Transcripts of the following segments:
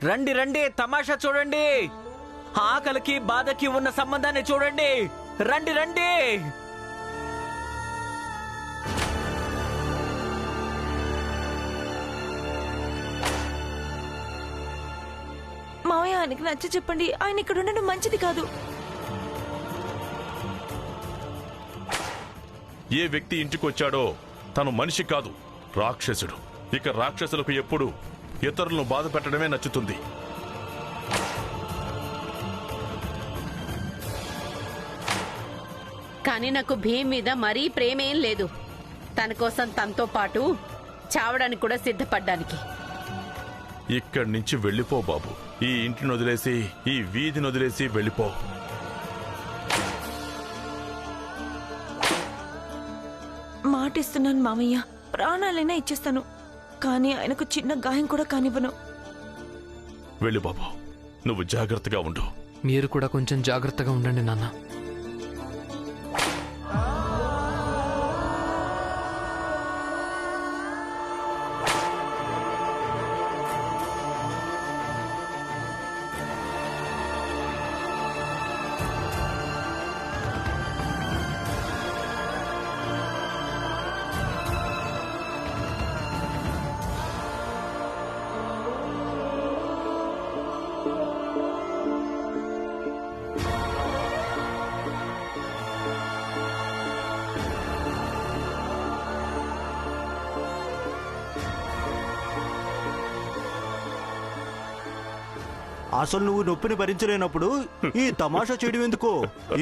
రండి రండి, తమాషా చూడండి. ఆకలికి బాధకి ఉన్న సంబంధాన్ని చూడండి. రండి రండి. మావయ్య, ఆయనకి నచ్చ చెప్పండి. ఆయన ఇక్కడ ఉండడం మంచిది కాదు. ఏ వ్యక్తి ఇంటికొచ్చాడో తను మనిషి కాదు, రాక్షసుడు. ఇక రాక్షసులకు ఎప్పుడు ఇతరులను బాధ పెట్టడమే నచ్చుతుంది. కానీ నాకు భీమ్ మీద మరీ ప్రేమేం లేదు. తన కోసం తనతో పాటు చావడానికి కూడా సిద్ధపడ్డానికి. ఇక్కడి నుంచి వెళ్ళిపో బాబు. ఈ ఇంటిని వదిలేసి, ఈ వీధిని వదిలేసి వెళ్ళిపో. మాటిస్తున్నాను మామయ్య, ప్రాణాలైనా ఇచ్చేస్తాను. కానీ ఆయనకు చిన్న గాయం కూడా కానివ్వను. వెళ్ళు బాబు, నువ్వు జాగ్రత్తగా ఉండు. మీరు కూడా కొంచెం జాగ్రత్తగా ఉండండి నాన్న. అసలు నువ్వు నొప్పిని భరించలేనప్పుడు ఈ తమాషా చేయడం ఎందుకు?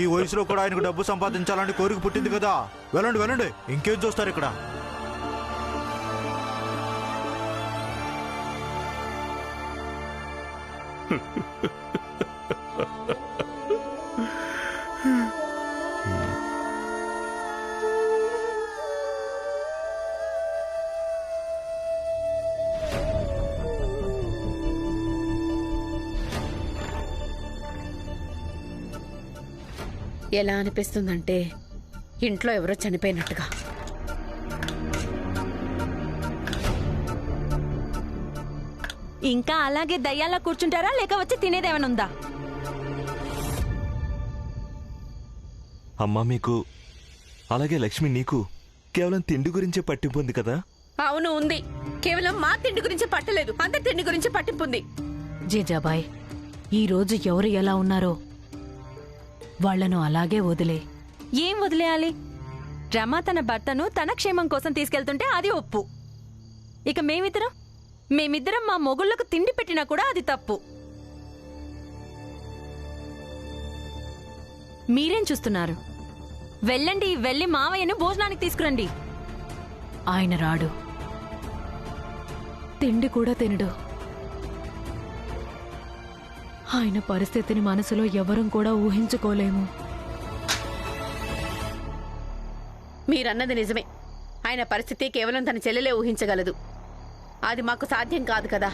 ఈ వయసులో కూడా ఆయనకు డబ్బు సంపాదించాలని కోరిక పుట్టింది కదా. వెళ్ళండి వెళ్ళండి, ఇంకేం చూస్తారు ఇక్కడ? ఎలా అనిపిస్తుందంటే ఇంట్లో ఎవరో చనిపోయినట్టుగా. ఇంకా అలాగే దయ్యాలా కూర్చుంటారా, లేక వచ్చి తినేదేమైనా ఉందా? అమ్మా మీకు, అలాగే లక్ష్మి నీకు కేవలం తిండి గురించే పట్టింపు ఉంది కదా? అవును ఉంది. కేవలం మా తిండి గురించి పట్టలేదు, అందరి తిండి గురించి పట్టింపుంది. జీజాబాయ్, ఈ రోజు ఎవరు ఎలా ఉన్నారో వాళ్లను అలాగే వదిలే. ఏం వదిలేయాలి? రమ తన భర్తను తన క్షేమం కోసం తీసుకెళ్తుంటే అది ఒప్పు. ఇక మేమిద్దరం మా మొగుళ్లకు తిండి పెట్టినా కూడా అది తప్పు. మీరేం చూస్తున్నారు? వెళ్ళండి, వెళ్ళి మావయ్యను భోజనానికి తీసుకురండి. ఆయన రాడు, తిండి కూడా తినడు. ఆయన పరిస్థితిని మనసులో ఎవరం కూడా ఊహించుకోలేము. మీరన్నది నిజమే. ఆయన పరిస్థితి కేవలం తన చెల్లెలే ఊహించగలదు. అది మాకు సాధ్యం కాదు కదా.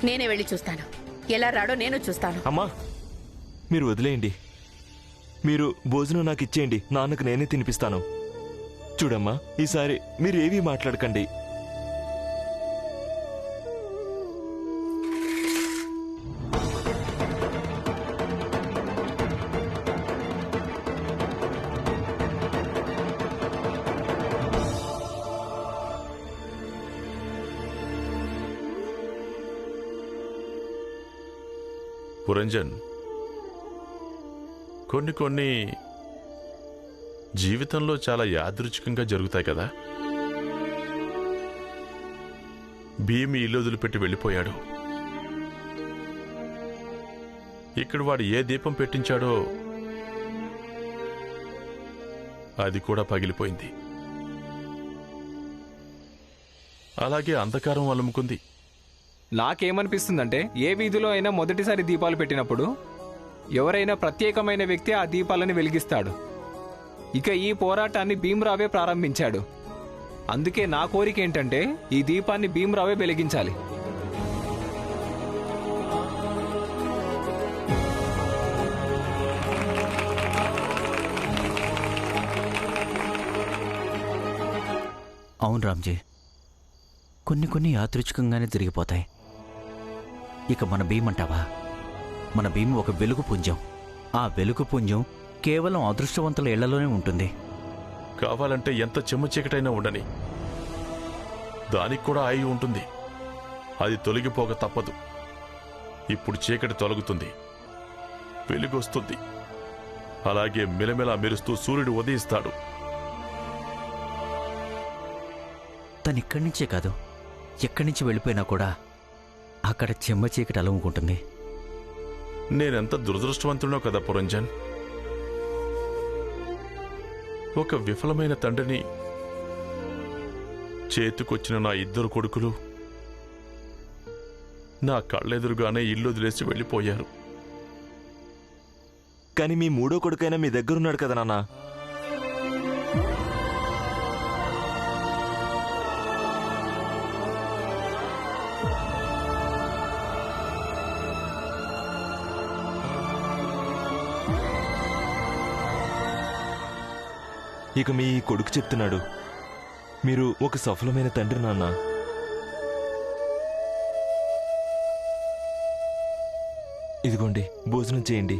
నేనే వెళ్ళి చూస్తాను. ఎలా రాడో నేను చూస్తాను. అమ్మా మీరు వదిలేయండి. మీరు భోజనం నాకు ఇచ్చేయండి, నాన్నకు నేనే తినిపిస్తాను. చూడమ్మా, ఈసారి మీరు ఏవీ మాట్లాడకండి. పురంజన్, కొన్ని జీవితంలో చాలా యాదృచ్ఛికంగా జరుగుతాయి కదా. భీమ్ ఇల్లు వదిలిపెట్టి వెళ్ళిపోయాడు. ఇక్కడ వాడు ఏ దీపం పెట్టించాడో అది కూడా పగిలిపోయింది. అలాగే అంధకారం అలుముకుంది. నాకేమనిపిస్తుందంటే, ఏ వీధిలో అయినా మొదటిసారి దీపాలు పెట్టినప్పుడు ఎవరైనా ప్రత్యేకమైన వ్యక్తి ఆ దీపాలను వెలిగిస్తాడు. ఇక ఈ పోరాటాన్ని భీమ్రావే ప్రారంభించాడు. అందుకే నా కోరిక ఏంటంటే, ఈ దీపాన్ని భీమ్రావే వెలిగించాలి. అవును రామ్జీ, కొన్ని యాదృచ్ఛికంగానే జరిగిపోతాయి. ఇక మన భీమ్ అంటావా? మన భీమ్ ఒక వెలుగు పుంజం. ఆ వెలుగు పుంజం కేవలం అదృష్టవంతుల ఇళ్లలోనే ఉంటుంది. కావాలంటే ఎంత చెమ్మ చీకటైనా ఉండని, దానికి కూడా అయి ఉంటుంది. అది తొలగిపోక తప్పదు. ఇప్పుడు చీకటి తొలగుతుంది, వెలుగొస్తుంది. అలాగే మెలమెలా మెరుస్తూ సూర్యుడు ఉదయిస్తాడు. తనిక్కడి నుంచే కాదు, ఎక్కడి నుంచి వెళ్ళిపోయినా కూడా అక్కడ చెమ్మ చీకటి అలుముకుంటుంది. నేనెంత దురదృష్టవంతుడో కదా పురంజన్. ఒక విఫలమైన తండ్రిని, చేతికొచ్చిన నా 2 కొడుకులు నా కళ్ళెదురుగానే ఇల్లు వదిలేసి వెళ్ళిపోయారు. కానీ మీ 3వ కొడుకైనా మీ దగ్గరున్నాడు కదా నాన్న. ఇక మీ కొడుకు చెప్తున్నాడు, మీరు ఒక సఫలమైన తండ్రి నాన్న. ఇదిగోండి, భోజనం చేయండి.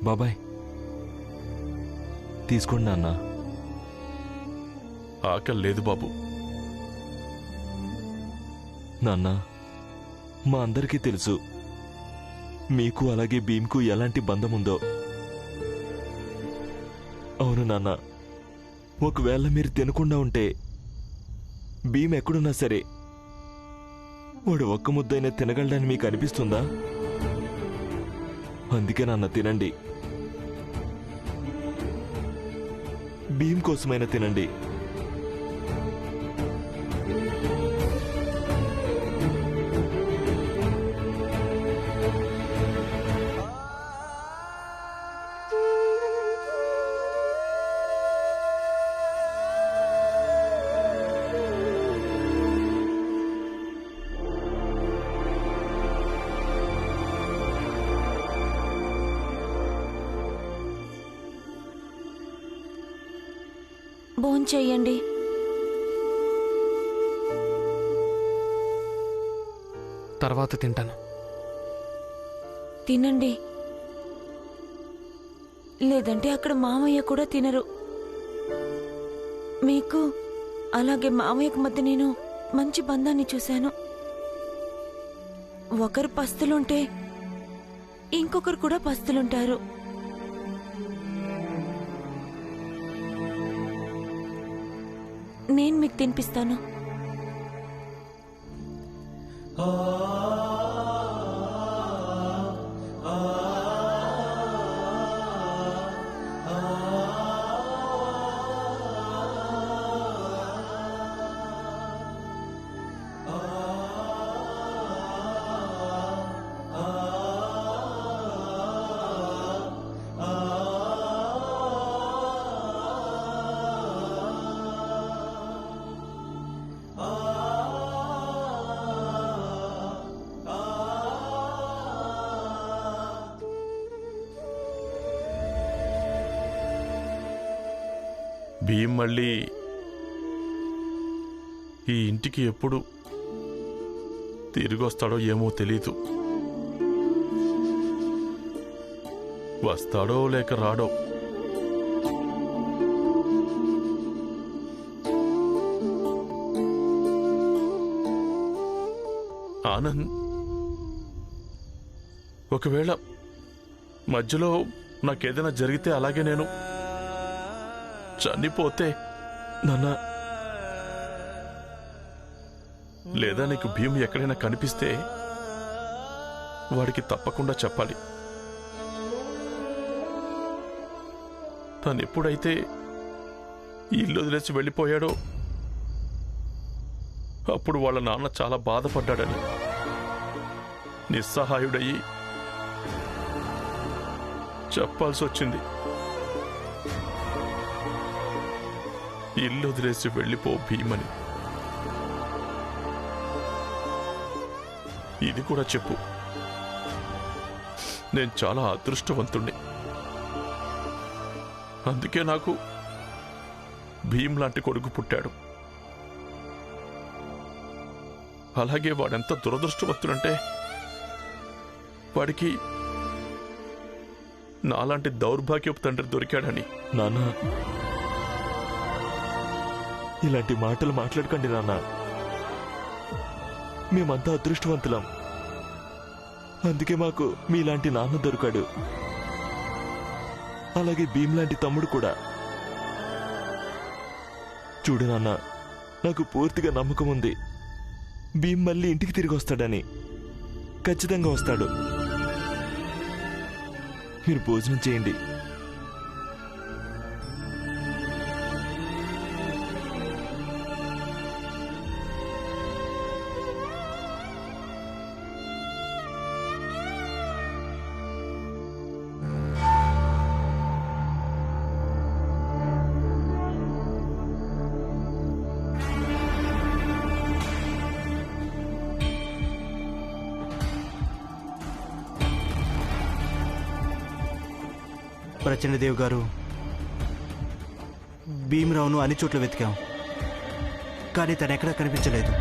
బాబాయ్, తీసుకోండి నాన్న. ఆకలి లేదు బాబు. నాన్న, మా అందరికీ తెలుసు మీకు అలాగే భీమ్కు ఎలాంటి బంధం ఉందో. అవును నాన్న, ఒకవేళ మీరు తినకుండా ఉంటే భీమ్ ఎక్కడున్నా సరే వాడు ఒక్క ముద్దైనా తినగలడని మీకు అనిపిస్తుందా? అందుకే నాన్న, తినండి. భీమ్ కోసమైనా తినండి. భోంచెయ్యండి. తర్వాత తింటాను. తినండి, లేదంటే అక్కడ మామయ్య కూడా తినరు. మీకు అలాగే మామయ్యకు మధ్య నేను మంచి బంధాన్ని చూశాను. ఒకరు పస్తులుంటే ఇంకొకరు కూడా పస్తులుంటారు. నేను మీకు తినిపిస్తాను. భీమ్ మళ్ళీ ఈ ఇంటికి ఎప్పుడు తిరిగొస్తాడో ఏమో తెలీదు. వస్తాడో లేక రాడో. ఆనంద్, ఒకవేళ మధ్యలో నాకేదైనా జరిగితే, అలాగే నేను చనిపోతే, నాన్న, లేదా నీకు భీమ్ ఎక్కడైనా కనిపిస్తే వాడికి తప్పకుండా చెప్పాలి. తను ఎప్పుడైతే ఇల్లు వదిలేసి వెళ్ళిపోయాడో అప్పుడు వాళ్ళ నాన్న చాలా బాధపడ్డాడని, నిస్సహాయుడయ్యి చెప్పాల్సి వచ్చింది. ఇల్లు వదిలేసి వెళ్ళిపో భీమని. ఇది కూడా చెప్పు, నేను చాలా అదృష్టవంతుణ్ణి. అందుకే నాకు భీమ్ లాంటి కొడుకు పుట్టాడు. అలాగే వాడెంత దురదృష్టవంతుడంటే వాడికి నాలాంటి దౌర్భాగ్యపు తండ్రి దొరికాడని. నాన్న, ఇలాంటి మాటలు మాట్లాడకండి నాన్న. మేమంతా అదృష్టవంతులం, అందుకే మాకు మీలాంటి నాన్న దొరికాడు. అలాగే భీమ్ లాంటి తమ్ముడు కూడా. చూడు నాన్న, నాకు పూర్తిగా నమ్మకం ఉంది భీమ్ మళ్ళీ ఇంటికి తిరిగి వస్తాడని. ఖచ్చితంగా వస్తాడు. మీరు భోజనం చేయండి. ప్రచండదేవ్ గారు, భీమరావును అన్ని చోట్ల వెతికాం, కానీ తను ఎక్కడా కనిపించలేదు.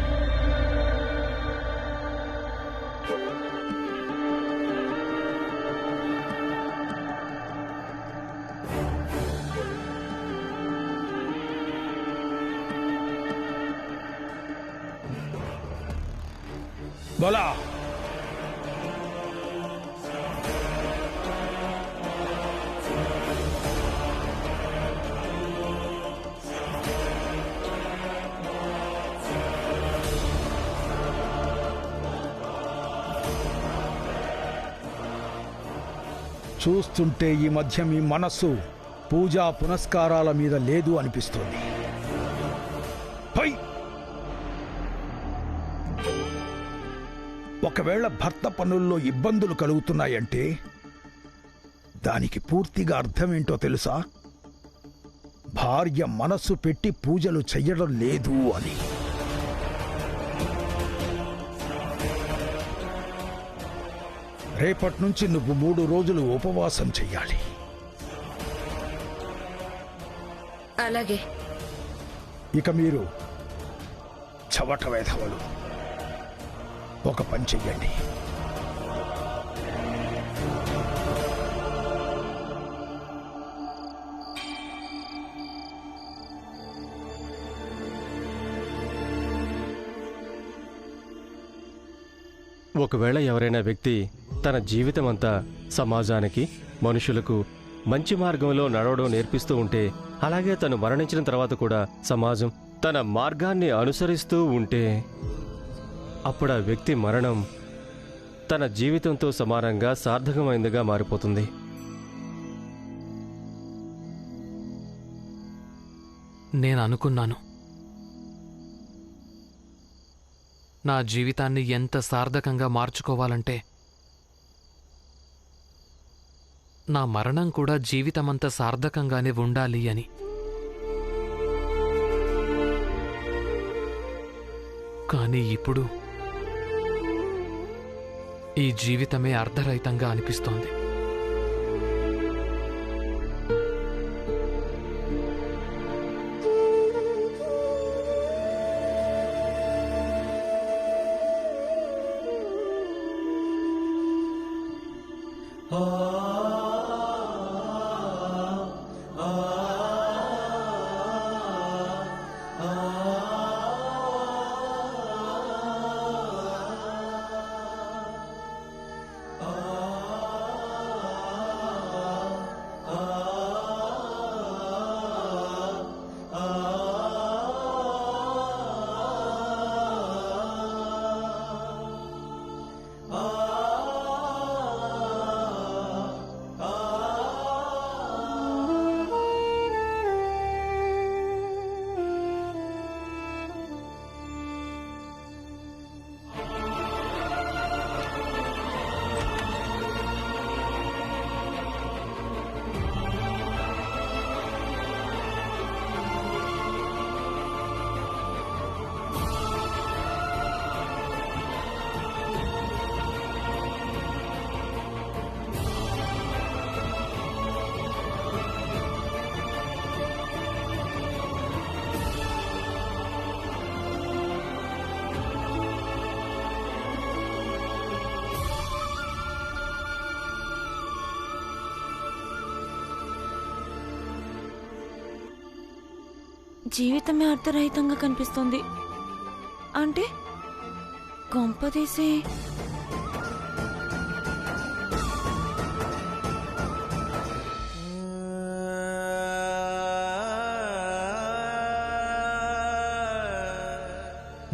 బోలా చూస్తుంటే ఈ మధ్య మీ మనస్సు పూజా పునస్కారాల మీద లేదు అనిపిస్తుంది. పై ఒకవేళ భర్త పనుల్లో ఇబ్బందులు కలుగుతున్నాయంటే దానికి పూర్తిగా అర్థమేంటో తెలుసా? భార్య మనస్సు పెట్టి పూజలు చెయ్యడం లేదు అని. రేపటి నుంచి నువ్వు 3 రోజులు ఉపవాసం చెయ్యాలి. అలాగే. ఇక మీరు చవట వేధవలు ఒక పని చెయ్యండి. ఒకవేళ ఎవరైనా వ్యక్తి తన జీవితమంతా సమాజానికి, మనుషులకు మంచి మార్గంలో నడవడం నేర్పిస్తూ ఉంటే, అలాగే తను మరణించిన తర్వాత కూడా సమాజం తన మార్గాన్ని అనుసరిస్తూ ఉంటే, అప్పుడు ఆ వ్యక్తి మరణం తన జీవితంతో సమానంగా సార్థకమైందిగా మారిపోతుంది. నేను అనుకున్నాను, నా జీవితాన్ని ఎంత సార్థకంగా మార్చుకోవాలంటే నా మరణం కూడా జీవితమంత సార్థకంగానే ఉండాలి అని. కానీ ఇప్పుడు ఈ జీవితమే అర్ధరహితంగా అనిపిస్తోంది. జీవితమే అర్థరహితంగా కనిపిస్తుంది. అంటే కొంపదీసి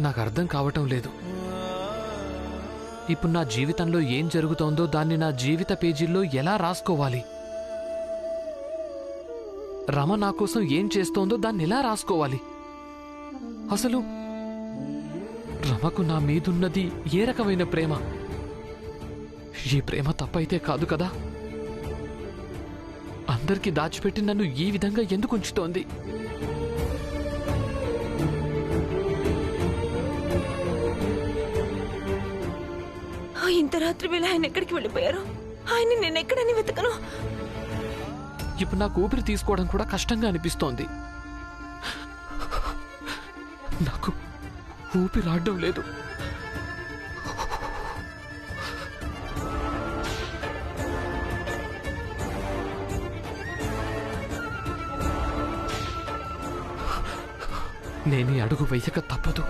నాకు అర్థం కావటం లేదు. ఇప్పుడు నా జీవితంలో ఏం జరుగుతోందో దాన్ని నా జీవిత పేజీల్లో ఎలా రాసుకోవాలి? రమ నా కోసం ఏం చేస్తోందో దాన్ని ఎలా రాసుకోవాలి? అసలు రమకు నా మీదున్నది ఏ రకమైన ప్రేమ? ఈ ప్రేమ తప్పైతే కాదు కదా? అందరికీ దాచిపెట్టి నన్ను ఈ విధంగా ఎందుకు ఉంచుతోంది? ఇంత రాత్రి వేళ ఆయన ఎక్కడికి వెళ్ళిపోయారు? ఆయన్ని నేను ఎక్కడని వెతకను. ఇప్పుడు నాకు ఊపిరి తీసుకోవడం కూడా కష్టంగా అనిపిస్తోంది. నాకు ఊపిరి ఆడడం లేదు. నేను ఈ అడుగు వెయ్యక తప్పదు.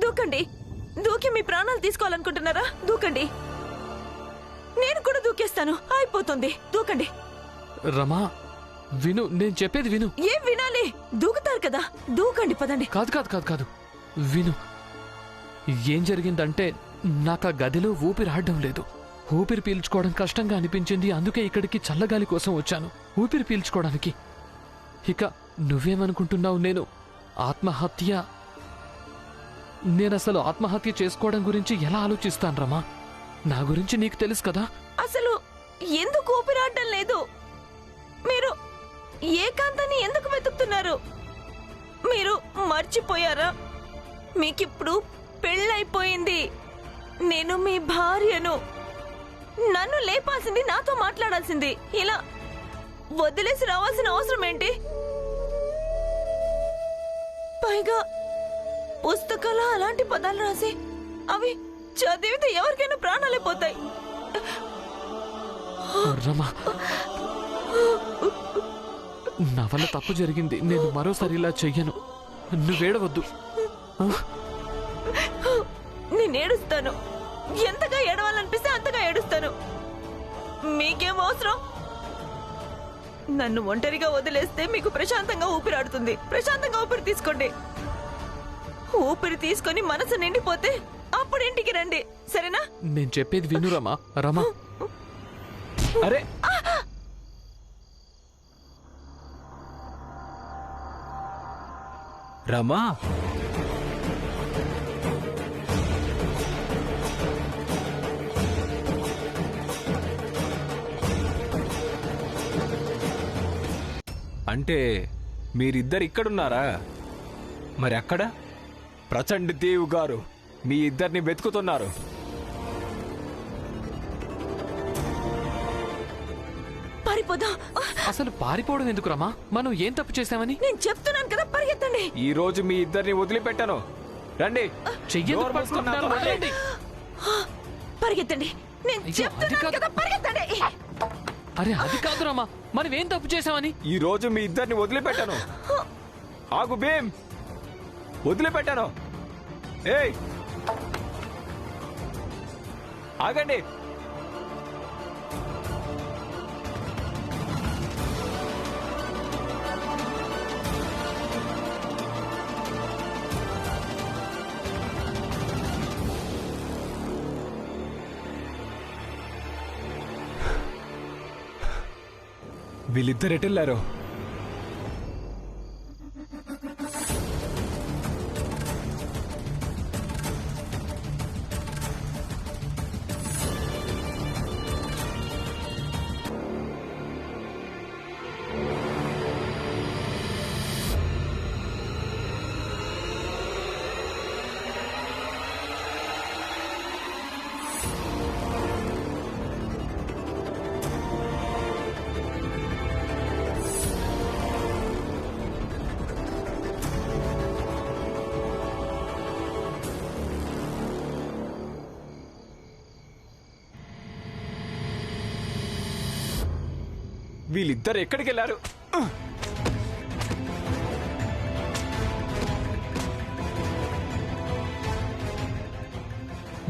దూకండి. దూకి మీ ప్రాణాలు తీసుకోవాలనుకుంటున్నారా? దూకండి. నేను కూడా దూకేస్తాను. అయిపోతుంది. దూకండి. రమా విను, నేను చెప్పేది విను. ఏం వినాలి? దూకుతారు కదా, దూకండి. పదండి. కాదు కాదు కాదు కాదు విను. ఏం జరిగిందంటే నాకు ఆ గదిలో ఊపిరి ఆడడం లేదు. ఊపిరి పీల్చుకోవడం కష్టంగా అనిపించింది. అందుకే ఇక్కడికి చల్లగాలి కోసం వచ్చాను, ఊపిరి పీల్చుకోవడానికి. ఇక నువ్వేమనుకుంటున్నావు? నేనసలు ఆత్మహత్య చేసుకోవడం గురించి ఎలా ఆలోచిస్తాను రమా? నా గురించి నీకు తెలుసు కదా. అసలు ఎందుకు ఊపిరాడడం లేదు? మీరు ఏకాంతాన్ని ఎందుకు వెతుకుతున్నారు? మీరు మర్చిపోయారా? మీకిప్పుడు పెళ్ళైపోయింది. నేను మీ భార్యను. నన్ను లేపాల్సింది, నాతో మాట్లాడాల్సింది. ఇలా వదిలేసి రావాల్సిన అవసరం ఏంటి? పైగా పుస్తకాల అలాంటి పదాలు రాసి అవి చదివితే ఎవరికైనా ప్రాణాలే పోతాయి. రమా, నా వల్ల తప్పు జరిగింది. నేను మరోసారి ఇలా చెయ్యను. నువ్వేడవద్దు. నేను ఏడుస్తాను. ఎంతగా ఏడవాలనిపిస్తే అంతగా ఏడుస్తాను. మీకేం అవసరం? నన్ను ఒంటరిగా వదిలేస్తే మీకు ప్రశాంతంగా ఊపిరాడుతుంది. ప్రశాంతంగా ఊపిరి తీసుకోండి. ఊపిరి తీసుకొని మనసు నిండిపోతే అప్పుడు ఇంటికి రండి, సరేనా? నేను చెప్పేది విను రమా. రమా, అరే రమా, అంటే మీరిద్దరు ఇక్కడున్నారా? మరి అక్కడ ప్రచండ్ దేవ్ గారు మీ ఇద్దరిని వెతుకుతున్నారు. పారిపోదాం. అసలు పారిపోవడం ఎందుకు రమా? మనం ఏం తప్పు చేశామని? నేను చెప్తున్నాను కదా, పరిగెత్తండి. ఈ రోజు మీ ఇద్దరిని వదిలిపెట్టాను. రండి. చెయ్యెందుకు పట్టుకుంటున్నారు? వదలండి. పరిగెత్తండి. నేను చెప్తున్నాను కదా, పరిగెత్తండి. అరే అది కాదు రమా, మనం ఏం తప్పు చేశామని? ఈ రోజు మీ ఇద్దరిని వదిలిపెట్టాను. ఆగు భీమ్, వదిలిపెట్టాను. ఏయ్ ఆగండి. వీళ్ళిద్దరు ఎటెళ్ళారు? వీళ్ళిద్దరు ఎక్కడికి వెళ్ళారు?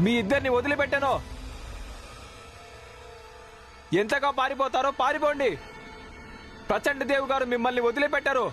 మీ ఇద్దరిని వదిలిపెట్టాను. ఎంతగా పారిపోతారో పారిపోండి. ప్రచండ దేవ్ గారు మిమ్మల్ని వదిలిపెట్టారు.